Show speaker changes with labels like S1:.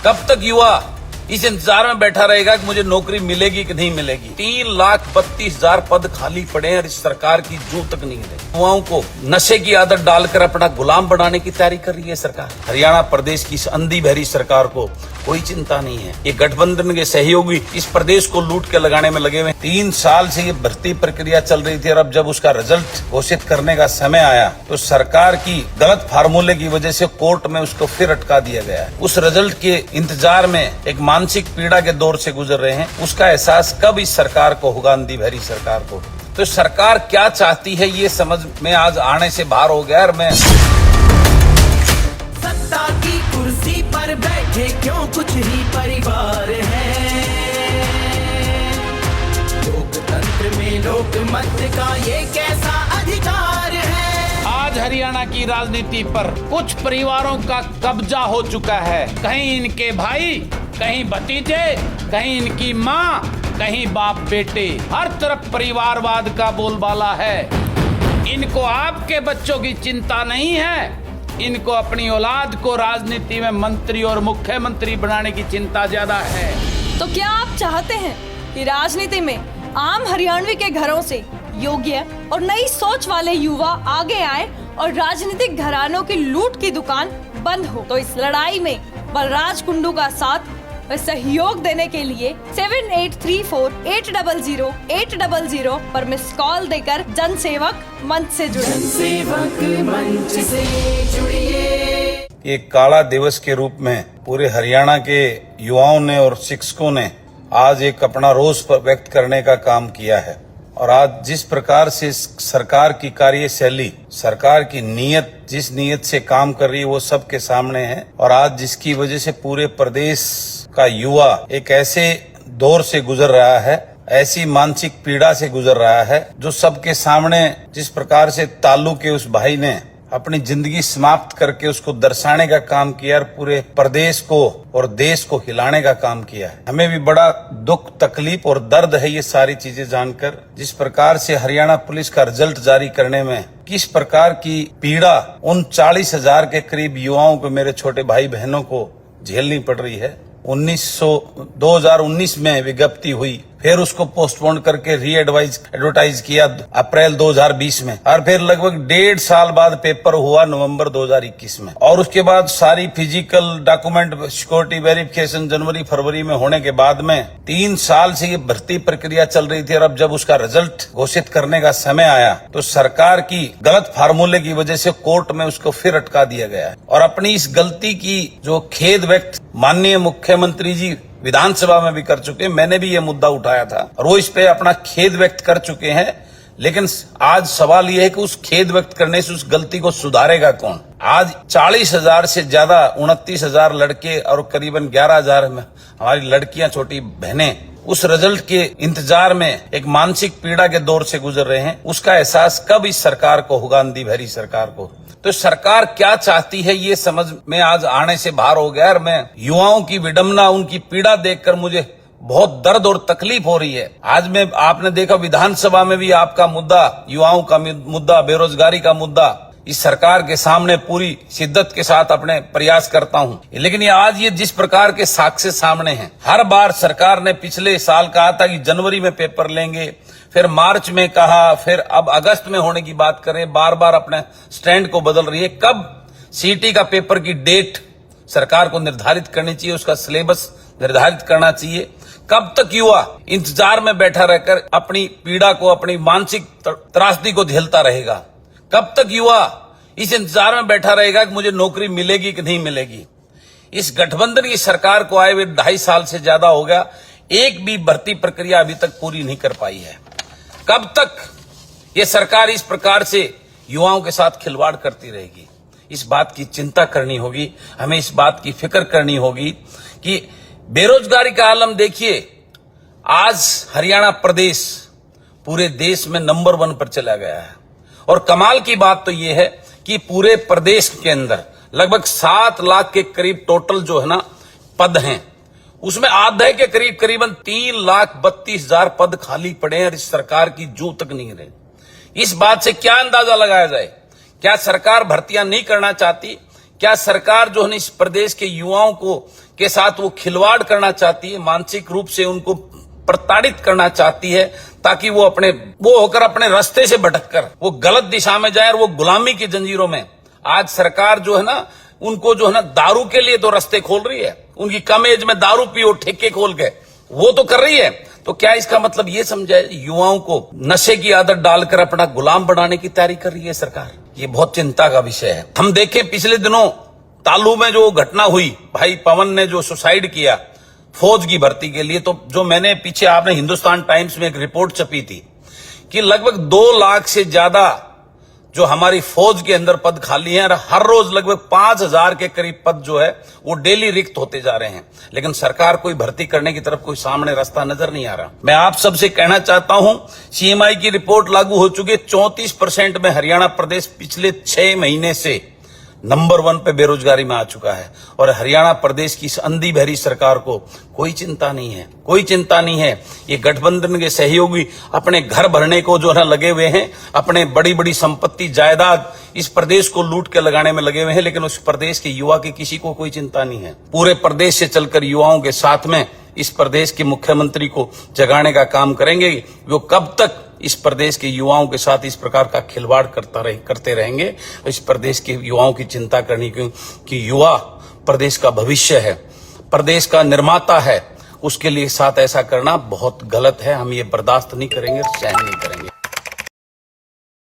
S1: कब तक युवा इस इंतजार में बैठा रहेगा कि मुझे नौकरी मिलेगी कि नहीं मिलेगी। 3,32,000 पद खाली पड़े हैं और इस सरकार की जू तक नहीं है। युवाओं को नशे की आदत डालकर अपना गुलाम बनाने की तैयारी कर रही है सरकार। हरियाणा प्रदेश की इस अंधी बहरी सरकार को कोई चिंता नहीं है। ये गठबंधन के सहयोगी इस प्रदेश को लूट के लगाने में लगे हुए। 3 साल से ये भर्ती प्रक्रिया चल रही थी और अब जब उसका रिजल्ट घोषित करने का समय आया तो सरकार की गलत फार्मूले की वजह से कोर्ट में उसको फिर अटका दिया गया है। उस रिजल्ट के इंतजार में एक मानसिक पीड़ा के दौर से गुजर रहे हैं। उसका एहसास कब इस सरकार को होगा, अंधी बहरी सरकार को। तो सरकार क्या चाहती है ये समझ में आज आने से बाहर हो गया। और मैं
S2: सत्ता की कुर्सी पर बैठे क्यों कुछ ही परिवार है। लोकतंत्र में लोकमत का ये कैसा अधिकार है।
S1: आज हरियाणा की राजनीति पर कुछ परिवारों का कब्जा हो चुका है। कहीं इनके भाई, कहीं भतीजे, कहीं इनकी माँ, कहीं बाप बेटे, हर तरफ परिवारवाद का बोलबाला है। इनको आपके बच्चों की चिंता नहीं है, इनको अपनी औलाद को राजनीति में मंत्री और मुख्यमंत्री बनाने की चिंता ज्यादा है।
S3: तो क्या आप चाहते हैं कि राजनीति में आम हरियाणवी के घरों से योग्य और नई सोच वाले युवा आगे आए और राजनीतिक घरानों की लूट की दुकान बंद हो? तो इस लड़ाई में बलराज कुंडू का साथ व सहयोग देने के लिए 7834-800-800 पर मिस कॉल देकर जनसेवक मंच से जुड़े।
S2: जनसेवक मंच से जुड़िए।
S1: एक काला दिवस के रूप में पूरे हरियाणा के युवाओं ने और शिक्षकों ने आज एक अपना रोष व्यक्त करने का काम किया है। और आज जिस प्रकार से सरकार की कार्यशैली, सरकार की नीयत, जिस नीयत से काम कर रही है वो सबके सामने है। और आज जिसकी वजह से पूरे प्रदेश का युवा एक ऐसे दौर से गुजर रहा है, ऐसी मानसिक पीड़ा से गुजर रहा है, जो सबके सामने जिस प्रकार से तालू के उस भाई ने अपनी जिंदगी समाप्त करके उसको दर्शाने का काम किया और पूरे प्रदेश को और देश को हिलाने का काम किया है। हमें भी बड़ा दुख, तकलीफ और दर्द है ये सारी चीजें जानकर। जिस प्रकार से हरियाणा पुलिस का रिजल्ट जारी करने में किस प्रकार की पीड़ा उन 40,000 के करीब युवाओं को, मेरे छोटे भाई बहनों को झेलनी पड़ रही है। 2019 में विज्ञप्ति हुई, फिर उसको पोस्टपोन करके एडवर्टाइज किया अप्रैल 2020 में, और फिर लगभग 1.5 साल बाद पेपर हुआ नवंबर 2021 में। और उसके बाद सारी फिजिकल डॉक्यूमेंट सिक्योरिटी वेरिफिकेशन जनवरी-फरवरी में होने के बाद में 3 साल से ये भर्ती प्रक्रिया चल रही थी और अब जब उसका रिजल्ट घोषित करने का समय आया तो सरकार की गलत फार्मूले की वजह से कोर्ट में उसको फिर अटका दिया गया है। और अपनी इस गलती की जो खेद व्यक्त माननीय मुख्यमंत्री जी विधानसभा में भी कर चुके हैं, मैंने भी ये मुद्दा उठाया था और वो इस पे अपना खेद व्यक्त कर चुके हैं। लेकिन आज सवाल ये है कि उस खेद व्यक्त करने से उस गलती को सुधारेगा कौन? आज 40,000 से ज्यादा 29,000 लड़के और करीबन 11,000 में हमारी लड़कियां, छोटी बहनें उस रिजल्ट के इंतजार में एक मानसिक पीड़ा के दौर से गुजर रहे हैं। उसका एहसास कब इस सरकार को होगा, अंधी बहरी सरकार को। तो सरकार क्या चाहती है ये समझ में आज आने से बाहर हो गया। और मैं युवाओं की विडंबना, उनकी पीड़ा देखकर मुझे बहुत दर्द और तकलीफ हो रही है। आज में आपने देखा विधानसभा में भी आपका मुद्दा, युवाओं का मुद्दा, बेरोजगारी का मुद्दा इस सरकार के सामने पूरी शिद्दत के साथ अपने प्रयास करता हूं। लेकिन ये आज ये जिस प्रकार के साक्ष्य सामने हैं, हर बार सरकार ने पिछले साल कहा था कि जनवरी में पेपर लेंगे, फिर मार्च में कहा, फिर अब अगस्त में होने की बात करें, बार बार अपने स्टैंड को बदल रही है। कब सीटी का पेपर की डेट सरकार को निर्धारित करनी चाहिए, उसका सिलेबस निर्धारित करना चाहिए। कब तक युवा इंतजार में बैठा रहकर अपनी पीड़ा को, अपनी मानसिक त्रासदी को झेलता रहेगा? कब तक युवा इस इंतजार में बैठा रहेगा कि मुझे नौकरी मिलेगी कि नहीं मिलेगी? इस गठबंधन की सरकार को आए हुए 2.5 साल से ज्यादा हो गया, एक भी भर्ती प्रक्रिया अभी तक पूरी नहीं कर पाई है। कब तक ये सरकार इस प्रकार से युवाओं के साथ खिलवाड़ करती रहेगी? इस बात की चिंता करनी होगी, हमें इस बात की फिक्र करनी होगी कि बेरोजगारी का आलम देखिए, आज हरियाणा प्रदेश पूरे देश में नंबर 1 पर चला गया है। और कमाल की बात तो ये है कि पूरे प्रदेश के अंदर लगभग 7 लाख के करीब टोटल जो है ना पद हैं, उसमें आधे के करीब करीबन 3,32,000 पद खाली पड़े हैं और इस सरकार की जू तक नहीं रहे। इस बात से क्या अंदाजा लगाया जाए? क्या सरकार भर्तियां नहीं करना चाहती? क्या सरकार जो है ना इस प्रदेश के युवाओं को के साथ वो खिलवाड़ करना चाहती है, मानसिक रूप से उनको प्रताड़ित करना चाहती है, ताकि वो होकर अपने रास्ते से भटककर वो गलत दिशा में जाए और वो गुलामी की जंजीरों में। आज सरकार जो है ना उनको जो है ना दारू के लिए तो रास्ते खोल रही है, उनकी कम एज में दारू पियो ठेके खोल के वो तो कर रही है। तो क्या इसका मतलब ये समझे युवाओं को नशे की आदत डालकर अपना गुलाम बनाने की तैयारी कर रही है सरकार? ये बहुत चिंता का विषय है। हम देखें पिछले दिनों तालू में जो घटना हुई, भाई पवन ने जो सुसाइड किया फौज की भर्ती के लिए, तो जो मैंने पीछे आपने हिंदुस्तान टाइम्स में एक रिपोर्ट छपी थी कि लगभग 2 लाख से ज्यादा जो हमारी फौज के अंदर पद खाली हैं और हर रोज लगभग 5,000 के करीब पद जो है वो डेली रिक्त होते जा रहे हैं, लेकिन सरकार कोई भर्ती करने की तरफ कोई सामने रास्ता नजर नहीं आ रहा। मैं आप सबसे कहना चाहता हूं, सीएमआई की रिपोर्ट लागू हो चुकी है। 34% में हरियाणा प्रदेश पिछले 6 महीने से नंबर 1 पे बेरोजगारी में आ चुका है और हरियाणा प्रदेश की इस अंधी बहरी सरकार को कोई चिंता नहीं है, कोई चिंता नहीं है। ये गठबंधन के सहयोगी अपने घर भरने को जो है लगे हुए हैं, अपने बड़ी बड़ी संपत्ति जायदाद इस प्रदेश को लूट के लगाने में लगे हुए हैं, लेकिन उस प्रदेश के युवा की किसी को कोई चिंता नहीं है। पूरे प्रदेश से चलकर युवाओं के साथ में इस प्रदेश के मुख्यमंत्री को जगाने का काम करेंगे। वो कब तक इस प्रदेश के युवाओं के साथ इस प्रकार का खिलवाड़ करते रहेंगे? इस प्रदेश के युवाओं की चिंता करनी कि युवा प्रदेश का भविष्य है, प्रदेश का निर्माता है, उसके लिए साथ ऐसा करना बहुत गलत है। हम ये बर्दाश्त नहीं करेंगे, सहन नहीं करेंगे।